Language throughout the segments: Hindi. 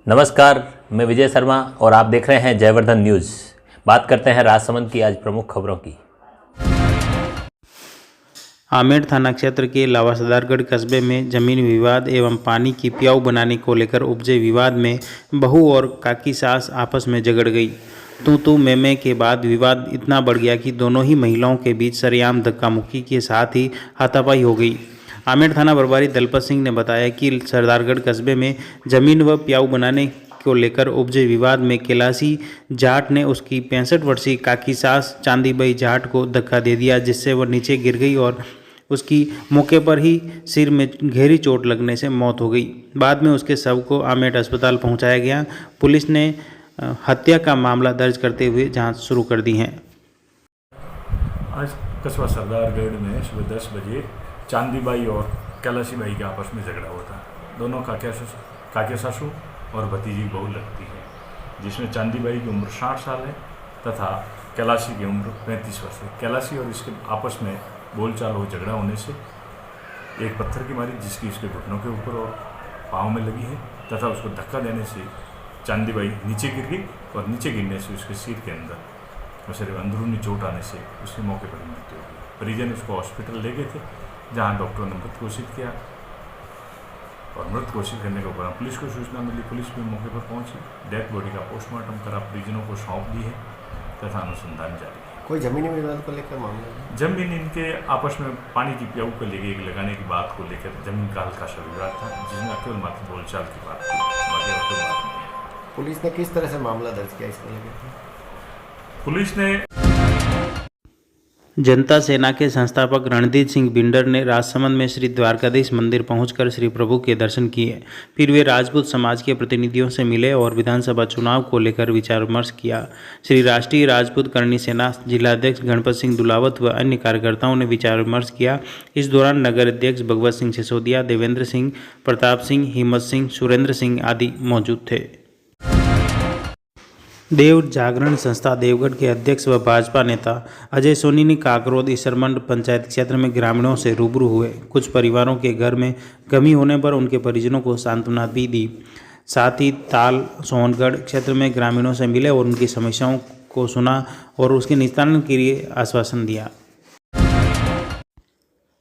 नमस्कार, मैं विजय शर्मा और आप देख रहे हैं जयवर्धन न्यूज़। बात करते हैं राजसमंद की आज प्रमुख खबरों की। आमेर थाना क्षेत्र के लावासदारगढ़ कस्बे में जमीन विवाद एवं पानी की प्याऊ बनाने को लेकर उपजे विवाद में बहू और काकी सास आपस में झगड़ गई। तू मैं के बाद विवाद इतना बढ़ गया कि दोनों ही महिलाओं के बीच सरेआम धक्का मुक्की के साथ ही हाथापाई हो गई। आमेर थाना प्रभारी दलपत सिंह ने बताया कि सरदारगढ़ कस्बे में जमीन व प्याऊ बनाने को लेकर उपजे विवाद में कैलाशी जाट ने उसकी 65 वर्षीय काकी सास चांदीबाई जाट को धक्का दे दिया, जिससे वह नीचे गिर गई और उसकी मौके पर ही सिर में गहरी चोट लगने से मौत हो गई। बाद में उसके शव को आमेर अस्पताल पहुंचाया गया। पुलिस ने हत्या का मामला दर्ज करते हुए जांच शुरू कर दी है। आज कस्बा सरदारगढ़ में सुबह 10 बजे चांदीबाई और कैलाशी बाई के आपस में झगड़ा हुआ था। दोनों काके सासू और भतीजी बहू लगती है, जिसमें चांदीबाई की उम्र 60 साल है तथा कैलाशी की उम्र 35 वर्ष है। कैलाशी और इसके आपस में बोलचाल हो झगड़ा होने से एक पत्थर की मारी, जिसकी उसके घुटनों के ऊपर और पाँव में लगी है तथा उसको धक्का देने से चांदीबाई नीचे गिर गई और नीचे गिरने से उसके सिर के अंदर शरीर अंदरूनी चोट आने से उसकी मौके पर मृत्यु हो गई। परिजन उसको हॉस्पिटल ले गए थे, जहां डॉक्टर ने मृत घोषित किया और मृत घोषित करने के ऊपर पुलिस को सूचना मिली। पुलिस भी मौके पर पहुंची, डेथ बॉडी का पोस्टमार्टम करा, परिजनों को सौंप दी है तथा अनुसंधान जारी है। कोई जमीनी विवाद को लेकर मामला है? जमीन इनके आपस में पानी की प्याऊ को लेकर लगाने की बात को लेकर जमीन का हल्का सा विवाद था, जिसमें केवल मात्र बोलचाल की बात थी, बाकी और कोई बात नहीं। पुलिस ने किस तरह से मामला दर्ज किया इसको लेकर? पुलिस ने जनता सेना के संस्थापक रणदीप सिंह बिंडर ने राजसमंद में श्री द्वारकाधीश मंदिर पहुंचकर श्री प्रभु के दर्शन किए। फिर वे राजपूत समाज के प्रतिनिधियों से मिले और विधानसभा चुनाव को लेकर विचार विमर्श किया। श्री राष्ट्रीय राजपूत करणी सेना जिलाध्यक्ष गणपत सिंह दुलावत व अन्य कार्यकर्ताओं ने विचार विमर्श किया। इस दौरान नगर अध्यक्ष भगवत सिंह सिसोदिया, देवेंद्र सिंह, प्रताप सिंह, हिम्मत सिंह, सुरेंद्र सिंह आदि मौजूद थे। देव जागरण संस्था देवगढ़ के अध्यक्ष व भाजपा नेता अजय सोनी ने काकरोद ईसरमंड पंचायत क्षेत्र में ग्रामीणों से रूबरू हुए। कुछ परिवारों के घर में कमी होने पर उनके परिजनों को सांत्वना भी दी। साथ ही ताल सोहनगढ़ क्षेत्र में ग्रामीणों से मिले और उनकी समस्याओं को सुना और उसके निस्तारण के लिए आश्वासन दिया।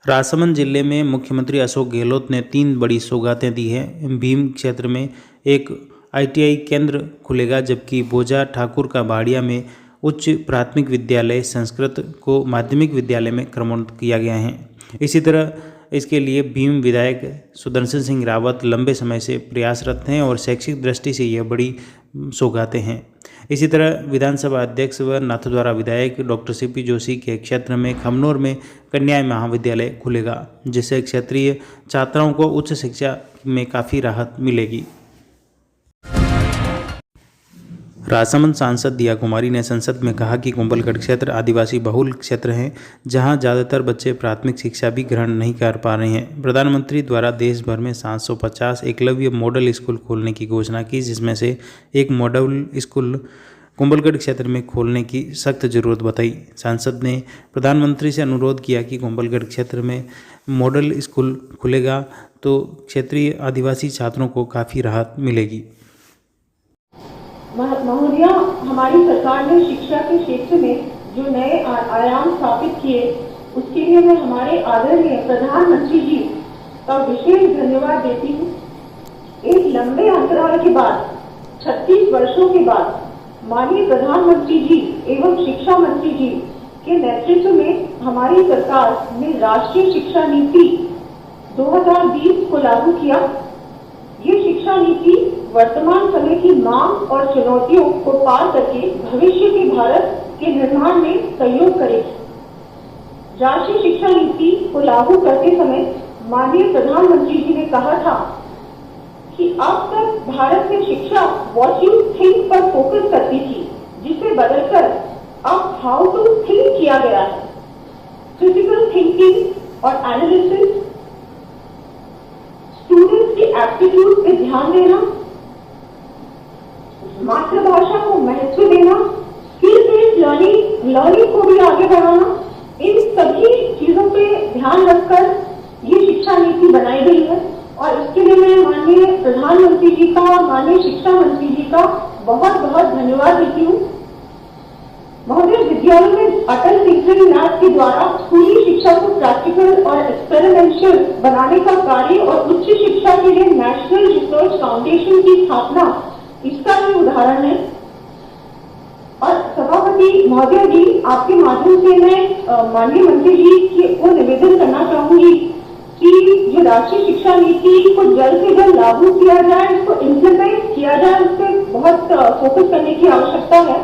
राजसमंद जिले में मुख्यमंत्री अशोक गहलोत ने 3 बड़ी सौगातें दी हैं। भीम क्षेत्र में एक ITI केंद्र खुलेगा, जबकि बोजा ठाकुर का बाड़िया में उच्च प्राथमिक विद्यालय संस्कृत को माध्यमिक विद्यालय में क्रमोन्नत किया गया है। इसी तरह इसके लिए भीम विधायक सुदर्शन सिंह रावत लंबे समय से प्रयासरत हैं और शैक्षिक दृष्टि से यह बड़ी सौगातें हैं। इसी तरह विधानसभा अध्यक्ष व नाथद्वारा विधायक डॉक्टर CP जोशी के क्षेत्र में खमनोर में कन्या महाविद्यालय खुलेगा, जिससे क्षेत्रीय छात्राओं को उच्च शिक्षा में काफ़ी राहत मिलेगी। राजसमंद सांसद दिया कुमारी ने संसद में कहा कि कुंभलगढ़ क्षेत्र आदिवासी बहुल क्षेत्र है, जहां ज़्यादातर बच्चे प्राथमिक शिक्षा भी ग्रहण नहीं कर पा रहे हैं। प्रधानमंत्री द्वारा देश भर में 750 एकलव्य मॉडल स्कूल खोलने की घोषणा की, जिसमें से एक मॉडल स्कूल कुंभलगढ़ क्षेत्र में खोलने की सख्त जरूरत बताई। सांसद ने प्रधानमंत्री से अनुरोध किया कि कुंभलगढ़ क्षेत्र में मॉडल स्कूल खुलेगा तो क्षेत्रीय आदिवासी छात्रों को काफ़ी राहत मिलेगी। महोदय, हमारी सरकार ने शिक्षा के क्षेत्र में जो नए आयाम स्थापित किए, उसके लिए मैं हमारे आदरणीय प्रधानमंत्री जी का विशेष धन्यवाद देती हूँ। एक लंबे अंतराल के बाद 36 वर्षों के बाद माननीय प्रधानमंत्री जी एवं शिक्षा मंत्री जी के नेतृत्व में हमारी सरकार ने राष्ट्रीय शिक्षा नीति 2020 को लागू किया। ये शिक्षा नीति वर्तमान समय की मांग और चुनौतियों को पार करके भविष्य के भारत के निर्माण में सहयोग करेगी। राष्ट्रीय शिक्षा नीति को लागू करते समय माननीय प्रधानमंत्री जी ने कहा था कि अब तक भारत में शिक्षा व्हाट यू थिंक पर फोकस करती थी, जिसे बदलकर अब हाउ टू थिंक किया गया है। क्रिटिकल थिंकिंग और एनालिसिस, स्टूडेंट्स की एप्टीट्यूड पे ध्यान देना, मातृभाषा को महत्व देना, स्किल बेस्ड लर्निंग को भी आगे बढ़ाना, इन सभी चीजों पे ध्यान रखकर ये शिक्षा नीति बनाई गई है। और इसके लिए मैं माननीय प्रधानमंत्री जी का, माननीय शिक्षा मंत्री जी का बहुत बहुत धन्यवाद देती हूँ। महोदय, विद्यालयों में अटल टिंकरिंग लैब के द्वारा स्कूली शिक्षा को प्रैक्टिकल और एक्सपेरिमेंशियल बनाने का कार्य और उच्च शिक्षा के लिए नेशनल रिसर्च फाउंडेशन की स्थापना इसका भी उदाहरण है। और सभापति महोदय जी, आपके माध्यम से मैं माननीय मंत्री जी को निवेदन करना चाहूंगी कि जो राष्ट्रीय शिक्षा नीति को जल्द से जल्द लागू किया जाए, इसको इम्प्लीमेंट किया जाए, उस पर बहुत फोकस करने की आवश्यकता है।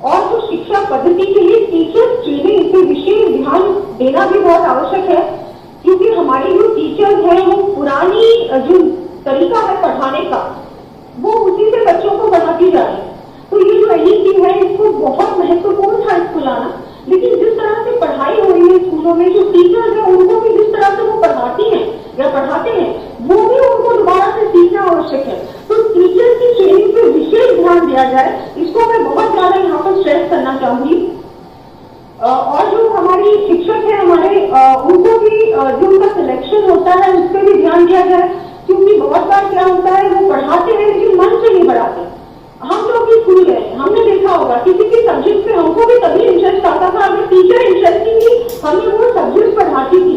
और जो शिक्षा पद्धति के लिए टीचर ट्रेनिंग, इस पर विशेष ध्यान देना भी बहुत आवश्यक है, क्योंकि हमारे जो टीचर्स हैं वो पुरानी जो तरीका है पढ़ाने का, वो उसी से बच्चों को पढ़ाती जा रही है। तो ये जो नीति है, इसको बहुत महत्वपूर्ण था इसको लाना। लेकिन जिस तरह से पढ़ाई हो रही है स्कूलों में, जो टीचर्स हैं उनको भी जिस तरह से वो पढ़ाती हैं या पढ़ाते हैं, वो भी उनको दोबारा से सीखना आवश्यक है। तो टीचर की ट्रेनिंग पे विशेष ध्यान दिया जाए, इसको मैं बहुत ज्यादा यहाँ पर स्ट्रेस करना चाहूंगी। और जो हमारी शिक्षक है हमारे, उनको भी जो उनका सिलेक्शन होता है उस पर भी ध्यान दिया जाए, क्योंकि बहुत बार क्या होता है, वो पढ़ाते हैं लेकिन मन से नहीं पढ़ाते। हम लोग भी स्कूल गए, हमने देखा होगा किसी भी सब्जेक्ट पे हमको भी तभी इंटरेस्ट आता था अगर टीचर इंटरेस्टिंग थी, हमें वो सब्जेक्ट पढ़ाती थी।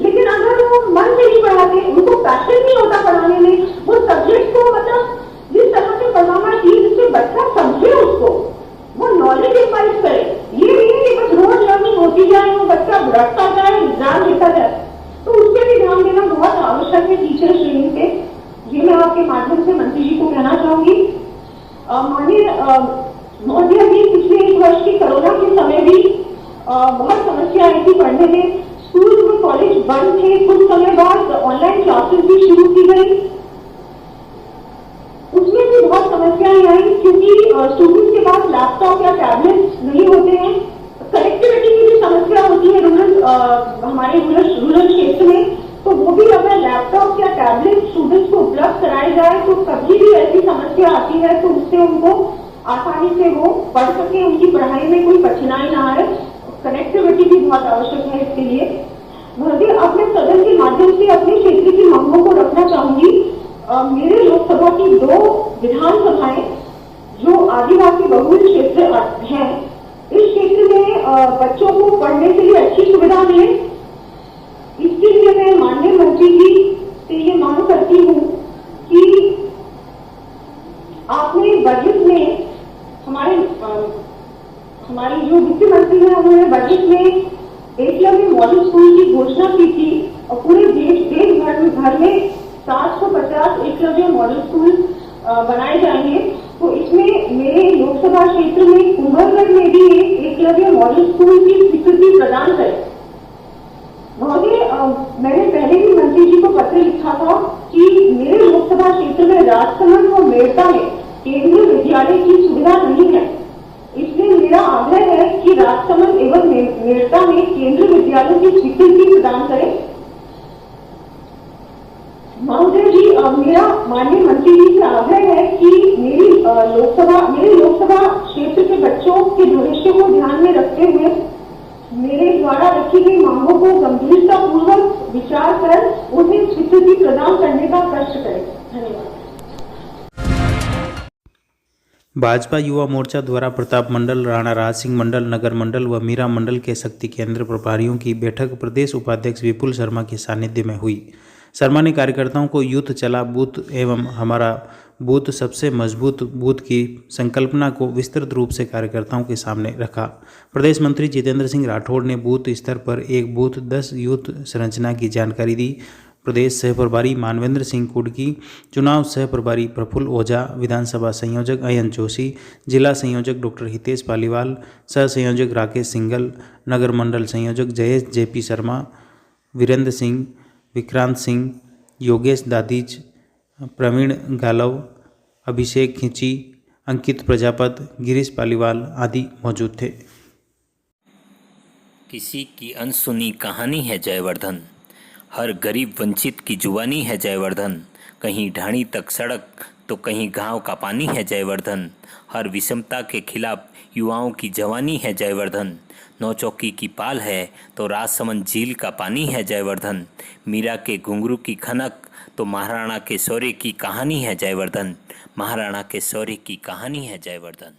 लेकिन अगर वो मन से नहीं पढ़ाते, उनको पैशन नहीं होता पढ़ाने में, वो सब्जेक्ट को मतलब जिस तरह से पढ़ाना चाहिए जिससे बच्चा समझे, उसको वो नॉलेज एक्वाइज करे। ये नहीं है कि बस रोज लर्निंग होती जाए, वो बच्चा रटता जाए, एग्जाम देता जाए। तो उस पर भी ध्यान देना बहुत आवश्यक है टीचर ट्रेनिंग पे। ये मैं आपके माध्यम से मंत्री जी को कहना चाहूंगी। माननीय महोदय जी, पिछले 1 वर्ष की कोरोना के समय भी बहुत समस्या आई थी पढ़ने में। स्कूल और कॉलेज बंद थे, कुछ समय बाद ऑनलाइन क्लासेस भी शुरू की गई। उसमें भी बहुत समस्याएं आई, क्योंकि स्टूडेंट्स के पास लैपटॉप या टैबलेट नहीं होते हैं। कनेक्टिविटी की भी समस्या होती है हमारे रूरल क्षेत्र में। तो वो भी अगर लैपटॉप या टैबलेट स्टूडेंट्स को उपलब्ध कराए जाए तो कभी भी ऐसी समस्या आती है तो उससे उनको आसानी से वो पढ़ सके, उनकी पढ़ाई में कोई कठिनाई ना आए। कनेक्टिविटी भी बहुत आवश्यक है इसके लिए। महोदय, अब मैं सदन के माध्यम से अपने क्षेत्र की मांगों को रखना चाहूंगी। मेरे लोकसभा की 2 विधानसभाएं जो आदिवासी बहुल क्षेत्र हैं, इस क्षेत्र में बच्चों को पढ़ने के लिए अच्छी सुविधा मिले, इसके लिए मैं माननीय मंत्री जी से ये मांग करती हूँ कि आपने बजट में हमारी जो वित्त मंत्री है उन्होंने बजट में एकलव्य मॉडल स्कूल की घोषणा की थी और पूरे देश भर में 750 एकलव्य मॉडल स्कूल बनाए जाएंगे। तो इसमें मेरे लोकसभा क्षेत्र में कुंभलगढ़ में भी एक एकलव्य मॉडल स्कूल की स्वीकृति प्रदान करें। महोदय, मैंने पहले भी मंत्री जी को पत्र लिखा था कि मेरे लोकसभा क्षेत्र में राजसमंद और मेड़ता में केंद्रीय विद्यालय की सुविधा नहीं है, इसलिए मेरा आग्रह है कि राजसमंद एवं मेड़ता में केंद्रीय विद्यालयों की स्वीकृति प्रदान करें। महोदय जी, मेरा माननीय मंत्री जी से आग्रह है कि मेरे लोकसभा क्षेत्र के बच्चों के भविष्य को ध्यान में रखते हुए मेरे द्वारा रखी गई मांगों को गंभीरता पूर्वक विचार कर उन्हें स्वीकृति प्रदान करने का कष्ट करें। धन्यवाद। भाजपा युवा मोर्चा द्वारा प्रताप मंडल, राणा राज सिंह मंडल, नगर मंडल व मीरा मंडल के शक्ति केंद्र प्रभारियों की बैठक प्रदेश उपाध्यक्ष विपुल शर्मा के सानिध्य में हुई। शर्मा ने कार्यकर्ताओं को यूथ चला बूथ एवं हमारा बूथ सबसे मजबूत बूथ की संकल्पना को विस्तृत रूप से कार्यकर्ताओं के सामने रखा। प्रदेश मंत्री जितेंद्र सिंह राठौड़ ने बूथ स्तर पर एक बूथ 10 यूथ संरचना की जानकारी दी। प्रदेश सह प्रभारी मानवेंद्र सिंह कुडकी, चुनाव सह प्रभारी प्रफुल्ल ओझा, विधानसभा संयोजक अयन जोशी, जिला संयोजक डॉक्टर हितेश पालीवाल, सह संयोजक राकेश सिंगल, नगर मंडल संयोजक जयेश जेपी शर्मा, वीरेंद्र सिंह, विक्रांत सिंह, योगेश दादीज, प्रवीण गालव, अभिषेक खिंची, अंकित प्रजापत, गिरीश पालीवाल आदि मौजूद थे। किसी की अनसुनी कहानी है जयवर्धन, हर गरीब वंचित की जुबानी है जयवर्धन, कहीं ढाणी तक सड़क तो कहीं गांव का पानी है जयवर्धन। हर विषमता के खिलाफ युवाओं की जवानी है जयवर्धन। नौचौकी की पाल है तो राजसमंद झील का पानी है जयवर्धन। मीरा के घुंघरू की खनक तो महाराणा के शौर्य की कहानी है जयवर्धन। महाराणा के शौर्य की कहानी है जयवर्धन।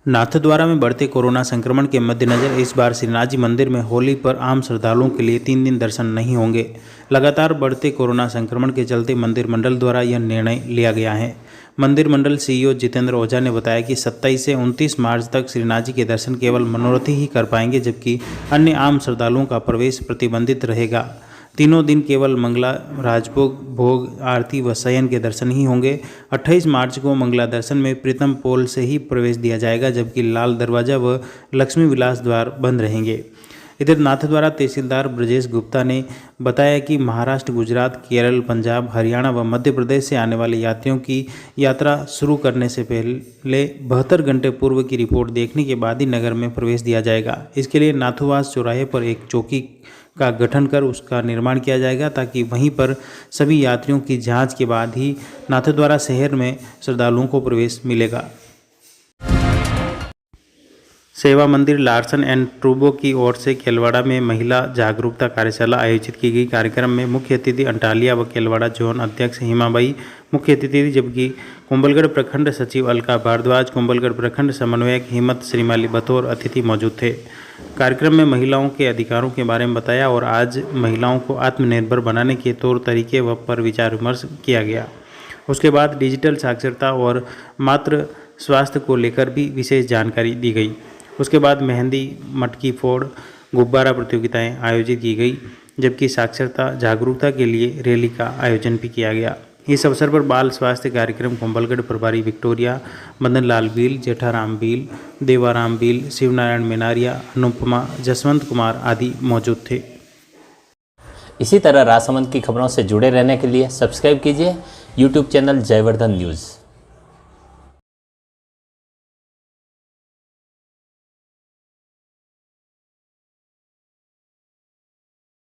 नाथद्वारा में बढ़ते कोरोना संक्रमण के मद्देनज़र इस बार श्रीनाथ जी मंदिर में होली पर आम श्रद्धालुओं के लिए 3 दिन दर्शन नहीं होंगे। लगातार बढ़ते कोरोना संक्रमण के चलते मंदिर मंडल द्वारा यह निर्णय लिया गया है। मंदिर मंडल सीईओ जितेंद्र ओझा ने बताया कि 27 से 29 मार्च तक श्रीनाथ जी के दर्शन केवल मनोरथी ही कर पाएंगे, जबकि अन्य आम श्रद्धालुओं का प्रवेश प्रतिबंधित रहेगा। तीनों दिन केवल मंगला, राजभोग, भोग, आरती व शयन के दर्शन ही होंगे। 28 मार्च को मंगला दर्शन में प्रीतम पोल से ही प्रवेश दिया जाएगा, जबकि लाल दरवाजा व लक्ष्मी विलास द्वार बंद रहेंगे। इधर नाथद्वारा तहसीलदार ब्रजेश गुप्ता ने बताया कि महाराष्ट्र, गुजरात, केरल, पंजाब, हरियाणा व मध्य प्रदेश से आने वाले यात्रियों की यात्रा शुरू करने से पहले 72 घंटे पूर्व की रिपोर्ट देखने के बाद ही नगर में प्रवेश दिया जाएगा। इसके लिए नाथुवास चौराहे पर एक चौकी का गठन कर उसका निर्माण किया जाएगा, ताकि वहीं पर सभी यात्रियों की जांच के बाद ही नाथद्वारा शहर में श्रद्धालुओं को प्रवेश मिलेगा। सेवा मंदिर लार्सन एंड ट्रूबो की ओर से केलवाड़ा में महिला जागरूकता कार्यशाला आयोजित की गई। कार्यक्रम में मुख्य अतिथि अंटालिया व केलवाड़ा जोन अध्यक्ष हिमाबाई मुख्य अतिथि थी, जबकि कुंभलगढ़ प्रखंड सचिव अलका भारद्वाज, कुंभलगढ़ प्रखंड समन्वयक हिम्मत श्रीमाली बतौर अतिथि मौजूद थे। कार्यक्रम में महिलाओं के अधिकारों के बारे में बताया और आज महिलाओं को आत्मनिर्भर बनाने के तौर तरीके व पर विचार विमर्श किया गया। उसके बाद डिजिटल साक्षरता और मातृ स्वास्थ्य को लेकर भी विशेष जानकारी दी गई। उसके बाद मेहंदी, मटकी फोड़, गुब्बारा प्रतियोगिताएं आयोजित की गई, जबकि साक्षरता जागरूकता के लिए रैली का आयोजन भी किया गया। इस अवसर पर बाल स्वास्थ्य कार्यक्रम कुंभलगढ़ प्रभारी विक्टोरिया, मदन लाल बील, जेठाराम बील, देवाराम बील, शिवनारायण मेनारिया, अनुपमा, जसवंत कुमार आदि मौजूद थे। इसी तरह राजसमंद की खबरों से जुड़े रहने के लिए सब्सक्राइब कीजिए YouTube चैनल जयवर्धन न्यूज़।